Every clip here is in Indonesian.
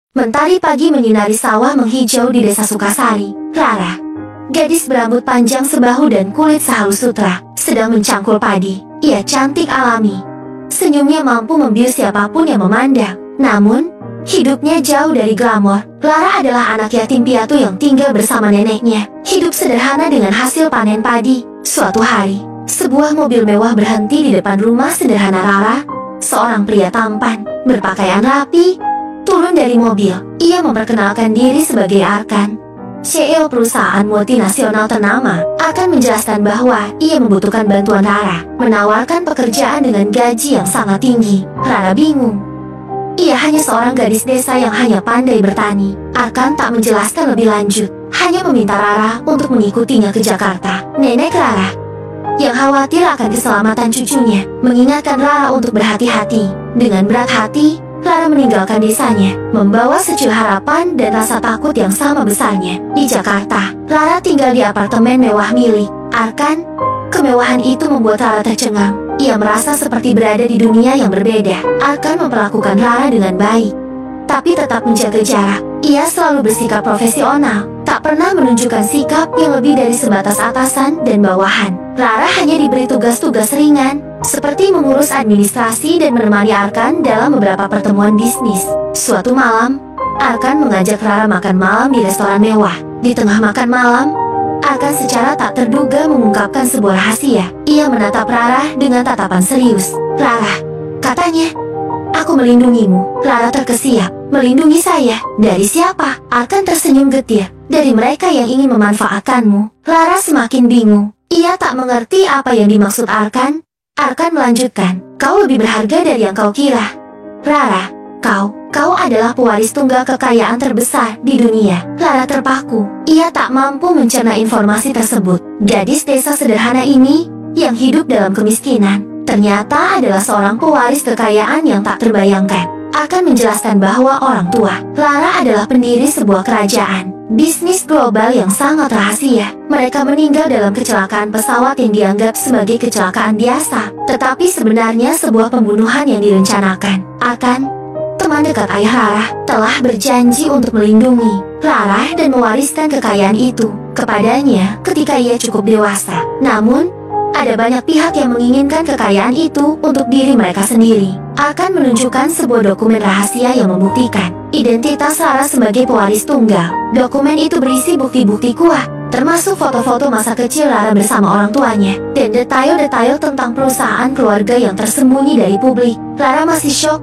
Mentari pagi menyinari sawah menghijau di desa Sukasari. Rara, gadis berambut panjang sebahu dan kulit sehalus sutra, sedang mencangkul padi. Ia cantik alami. Senyumnya mampu membius siapapun yang memandang. Namun, hidupnya jauh dari glamor. Rara adalah anak yatim piatu yang tinggal bersama neneknya. Hidup sederhana dengan hasil panen padi. Suatu hari, sebuah mobil mewah berhenti di depan rumah sederhana Rara. Seorang pria tampan, berpakaian rapi, turun dari mobil. Ia memperkenalkan diri sebagai Arkan, CEO perusahaan multinasional ternama. Akan menjelaskan bahwa ia membutuhkan bantuan Rara, menawarkan pekerjaan dengan gaji yang sangat tinggi. Rara bingung. Ia hanya seorang gadis desa yang hanya pandai bertani. Arkan tak menjelaskan lebih lanjut, hanya meminta Rara untuk mengikutinya ke Jakarta. Nenek Rara, yang khawatir akan keselamatan cucunya, mengingatkan Rara untuk berhati-hati. Dengan berat hati, Rara meninggalkan desanya, membawa secuil harapan dan rasa takut yang sama besarnya. Di Jakarta, Rara tinggal di apartemen mewah milik Arkan. Kemewahan itu membuat Rara tercengang. Ia merasa seperti berada di dunia yang berbeda. Arkan memperlakukan Rara dengan baik, tapi tetap menjaga jarak. Ia selalu bersikap profesional, tak pernah menunjukkan sikap yang lebih dari sebatas atasan dan bawahan. Rara hanya diberi tugas-tugas ringan, seperti mengurus administrasi dan menemani Arkan dalam beberapa pertemuan bisnis. Suatu malam, Arkan mengajak Rara makan malam di restoran mewah. Di tengah makan malam, Arkan secara tak terduga mengungkapkan sebuah rahasia. Ia menatap Rara dengan tatapan serius. "Rara," katanya, "aku melindungimu." Rara terkesiap. "Melindungi saya? Dari siapa?" Arkan tersenyum getir. "Dari mereka yang ingin memanfaatkanmu." Rara semakin bingung. Ia tak mengerti apa yang dimaksud Arkan. Arkan melanjutkan, "Kau lebih berharga dari yang kau kira. Rara, kau adalah pewaris tunggal kekayaan terbesar di dunia." Rara terpaku. Ia tak mampu mencerna informasi tersebut. Gadis desa sederhana ini, yang hidup dalam kemiskinan, ternyata adalah seorang pewaris kekayaan yang tak terbayangkan. Akan menjelaskan bahwa orang tua Rara adalah pendiri sebuah kerajaan bisnis global yang sangat rahasia. Mereka meninggal dalam kecelakaan pesawat yang dianggap sebagai kecelakaan biasa, tetapi sebenarnya sebuah pembunuhan yang direncanakan. Akan, teman dekat ayah Rara, telah berjanji untuk melindungi Rara dan mewariskan kekayaan itu kepadanya ketika ia cukup dewasa. Namun, ada banyak pihak yang menginginkan kekayaan itu untuk diri mereka sendiri. Akan menunjukkan sebuah dokumen rahasia yang membuktikan identitas Rara sebagai pewaris tunggal. Dokumen itu berisi bukti-bukti kuat, termasuk foto-foto masa kecil Rara bersama orang tuanya, dan detail-detail tentang perusahaan keluarga yang tersembunyi dari publik. Rara masih syok.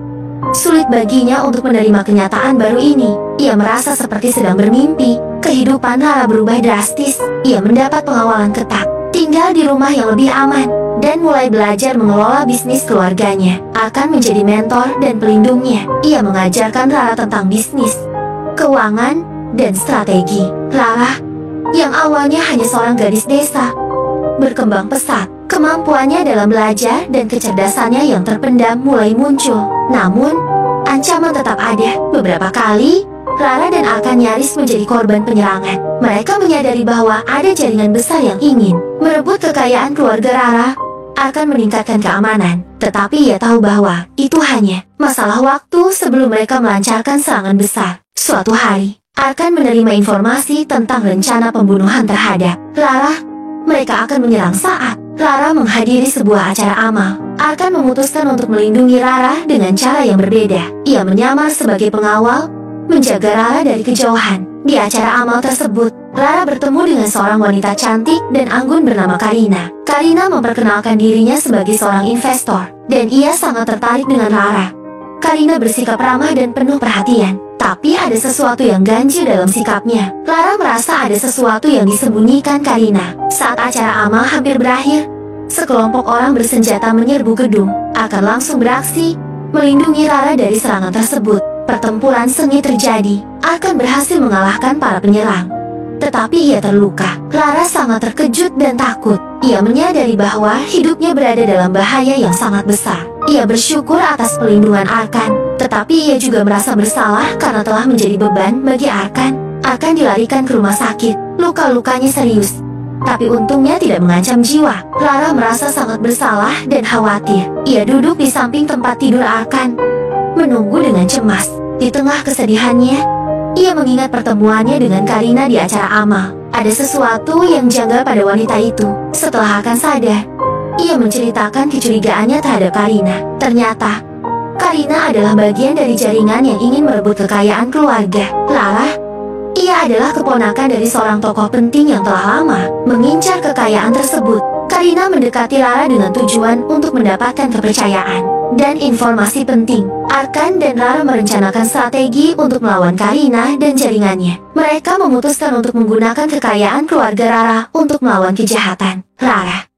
Sulit baginya untuk menerima kenyataan baru ini. Ia merasa seperti sedang bermimpi. Kehidupan Rara berubah drastis. Ia mendapat pengawalan ketat, tinggal di rumah yang lebih aman, dan mulai belajar mengelola bisnis keluarganya. Akan menjadi mentor dan pelindungnya. Ia mengajarkan Rara tentang bisnis, keuangan, dan strategi. Rara, yang awalnya hanya seorang gadis desa, berkembang pesat. Kemampuannya dalam belajar dan kecerdasannya yang terpendam mulai muncul. Namun, ancaman tetap ada. Beberapa kali, Rara dan Arkan nyaris menjadi korban penyerangan. Mereka menyadari bahwa ada jaringan besar yang ingin merebut kekayaan keluarga Rara. Arkan meningkatkan keamanan, tetapi ia tahu bahwa itu hanya masalah waktu sebelum mereka melancarkan serangan besar. Suatu hari, Arkan menerima informasi tentang rencana pembunuhan terhadap Rara. Mereka akan menyerang saat Rara menghadiri sebuah acara amal. Arkan memutuskan untuk melindungi Rara dengan cara yang berbeda. Ia menyamar sebagai pengawal, menjaga Rara dari kejauhan. Di acara amal tersebut, Rara bertemu dengan seorang wanita cantik dan anggun bernama Karina. Karina memperkenalkan dirinya sebagai seorang investor, dan ia sangat tertarik dengan Rara. Karina bersikap ramah dan penuh perhatian, tapi ada sesuatu yang ganjil dalam sikapnya. Rara merasa ada sesuatu yang disembunyikan Karina. Saat acara amal hampir berakhir, sekelompok orang bersenjata menyerbu gedung, akan langsung beraksi melindungi Rara dari serangan tersebut. Pertempuran sengit terjadi. Arkan berhasil mengalahkan para penyerang, tetapi ia terluka. Rara sangat terkejut dan takut. Ia menyadari bahwa hidupnya berada dalam bahaya yang sangat besar. Ia bersyukur atas pelindungan Arkan, tetapi ia juga merasa bersalah karena telah menjadi beban bagi Arkan. Arkan dilarikan ke rumah sakit. Luka-lukanya serius, tapi untungnya tidak mengancam jiwa. Rara merasa sangat bersalah dan khawatir. Ia duduk di samping tempat tidur Arkan, menunggu dengan cemas. Di tengah kesedihannya, ia mengingat pertemuannya dengan Karina di acara amal. Ada sesuatu yang janggal pada wanita itu. Setelah akan sadar, ia menceritakan kecurigaannya terhadap Karina. Ternyata, Karina adalah bagian dari jaringan yang ingin merebut kekayaan keluarga. Lara, ia adalah keponakan dari seorang tokoh penting yang telah lama mengincar kekayaan tersebut. Karina mendekati Lara dengan tujuan untuk mendapatkan kepercayaan dan informasi penting. Arkan dan Lara merencanakan strategi untuk melawan Karina dan jaringannya. Mereka memutuskan untuk menggunakan kekayaan keluarga Lara untuk melawan kejahatan. Lara,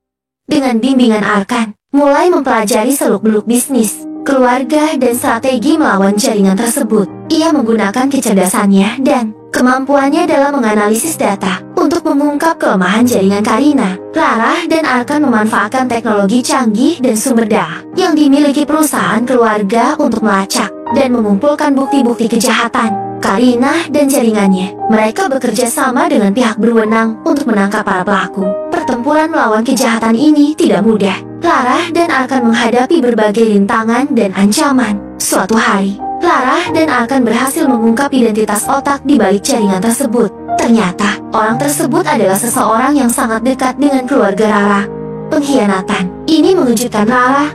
dengan bimbingan Arkan, mulai mempelajari seluk-beluk bisnis, keluarga, dan strategi melawan jaringan tersebut. Ia menggunakan kecerdasannya dan kemampuannya dalam menganalisis data untuk mengungkap kelemahan jaringan Karina. Lara dan Arkan memanfaatkan teknologi canggih dan sumber daya yang dimiliki perusahaan keluarga untuk melacak dan mengumpulkan bukti-bukti kejahatan Karina dan jaringannya. Mereka bekerja sama dengan pihak berwenang untuk menangkap para pelaku. Pertempuran melawan kejahatan ini tidak mudah. Lara dan Arkan menghadapi berbagai rintangan dan ancaman. Suatu hari, Lara dan Arkan berhasil mengungkap identitas otak di balik jaringan tersebut. Ternyata, orang tersebut adalah seseorang yang sangat dekat dengan keluarga Lara. Pengkhianatan ini mengejutkan Lara.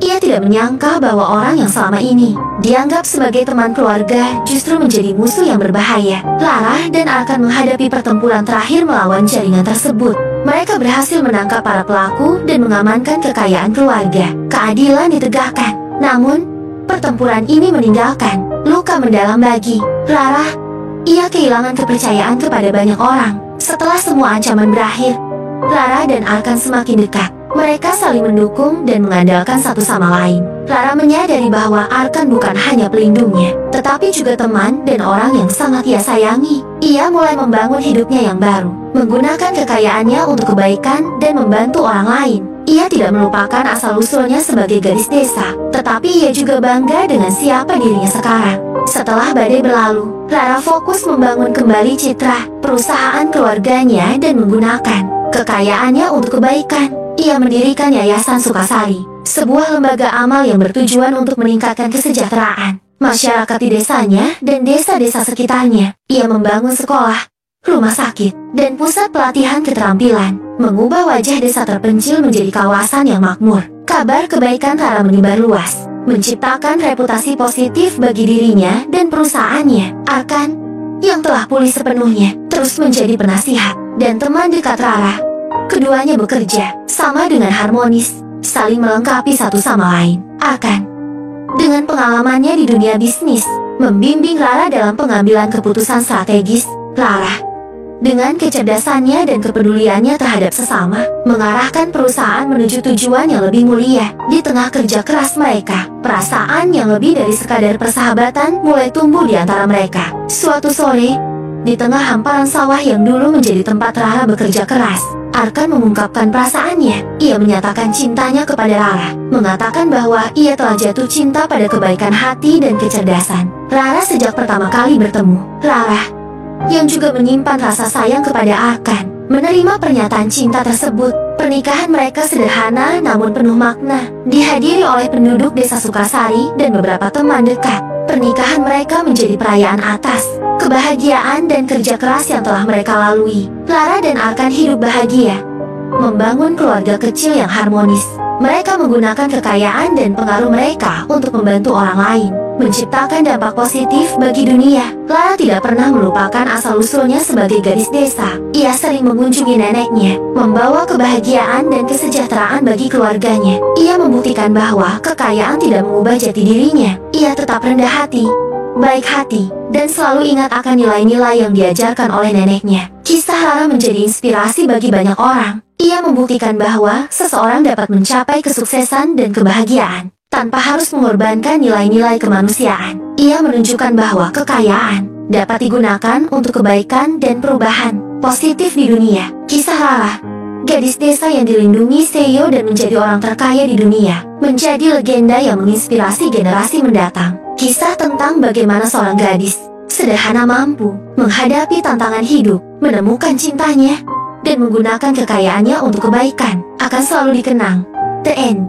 Ia tidak menyangka bahwa orang yang selama ini dianggap sebagai teman keluarga justru menjadi musuh yang berbahaya. Lara dan Arkan menghadapi pertempuran terakhir melawan jaringan tersebut. Mereka berhasil menangkap para pelaku dan mengamankan kekayaan keluarga. Keadilan ditegakkan. Namun, pertempuran ini meninggalkan luka mendalam bagi Lara. Ia kehilangan kepercayaan kepada banyak orang. Setelah semua ancaman berakhir, Lara dan Arkan semakin dekat. Mereka saling mendukung dan mengandalkan satu sama lain. Lara menyadari bahwa Arkan bukan hanya pelindungnya, tetapi juga teman dan orang yang sangat ia sayangi. Ia mulai membangun hidupnya yang baru, menggunakan kekayaannya untuk kebaikan dan membantu orang lain. Ia tidak melupakan asal-usulnya sebagai gadis desa, tetapi ia juga bangga dengan siapa dirinya sekarang. Setelah badai berlalu, Lara fokus membangun kembali citra perusahaan keluarganya dan menggunakan kekayaannya untuk kebaikan. Ia mendirikan Yayasan Sukasari, sebuah lembaga amal yang bertujuan untuk meningkatkan kesejahteraan masyarakat di desanya dan desa-desa sekitarnya. Ia membangun sekolah, rumah sakit, dan pusat pelatihan keterampilan, mengubah wajah desa terpencil menjadi kawasan yang makmur. Kabar kebaikan Lara menyebar luas, menciptakan reputasi positif bagi dirinya dan perusahaannya. Arkan, yang telah pulih sepenuhnya, terus menjadi penasihat dan teman dekat Lara. Keduanya bekerja sama dengan harmonis, saling melengkapi satu sama lain. Arkan, dengan pengalamannya di dunia bisnis, membimbing Lara dalam pengambilan keputusan strategis. Lara, dengan kecerdasannya dan kepeduliannya terhadap sesama, mengarahkan perusahaan menuju tujuan yang lebih mulia. Di tengah kerja keras mereka, perasaan yang lebih dari sekadar persahabatan mulai tumbuh di antara mereka. Suatu sore, di tengah hamparan sawah yang dulu menjadi tempat Lara bekerja keras, Arkan mengungkapkan perasaannya. Ia menyatakan cintanya kepada Lara, mengatakan bahwa ia telah jatuh cinta pada kebaikan hati dan kecerdasan Lara sejak pertama kali bertemu. Lara, yang juga menyimpan rasa sayang kepada Arkan, menerima pernyataan cinta tersebut. Pernikahan mereka sederhana namun penuh makna, dihadiri oleh penduduk desa Sukasari dan beberapa teman dekat. Pernikahan mereka menjadi perayaan atas kebahagiaan dan kerja keras yang telah mereka lalui. Lara dan Arkan hidup bahagia, membangun keluarga kecil yang harmonis. Mereka menggunakan kekayaan dan pengaruh mereka untuk membantu orang lain, menciptakan dampak positif bagi dunia. Lara tidak pernah melupakan asal-usulnya sebagai gadis desa. Ia sering mengunjungi neneknya, membawa kebahagiaan dan kesejahteraan bagi keluarganya. Ia membuktikan bahwa kekayaan tidak mengubah jati dirinya. Ia tetap rendah hati, baik hati, dan selalu ingat akan nilai-nilai yang diajarkan oleh neneknya. Kisah Lara menjadi inspirasi bagi banyak orang. Ia membuktikan bahwa seseorang dapat mencapai kesuksesan dan kebahagiaan tanpa harus mengorbankan nilai-nilai kemanusiaan. Ia menunjukkan bahwa kekayaan dapat digunakan untuk kebaikan dan perubahan positif di dunia. Kisah Lara, gadis desa yang dilindungi Seiyo dan menjadi orang terkaya di dunia, menjadi legenda yang menginspirasi generasi mendatang. Kisah tentang bagaimana seorang gadis sederhana mampu menghadapi tantangan hidup, menemukan cintanya, dan menggunakan kekayaannya untuk kebaikan akan selalu dikenang. The End.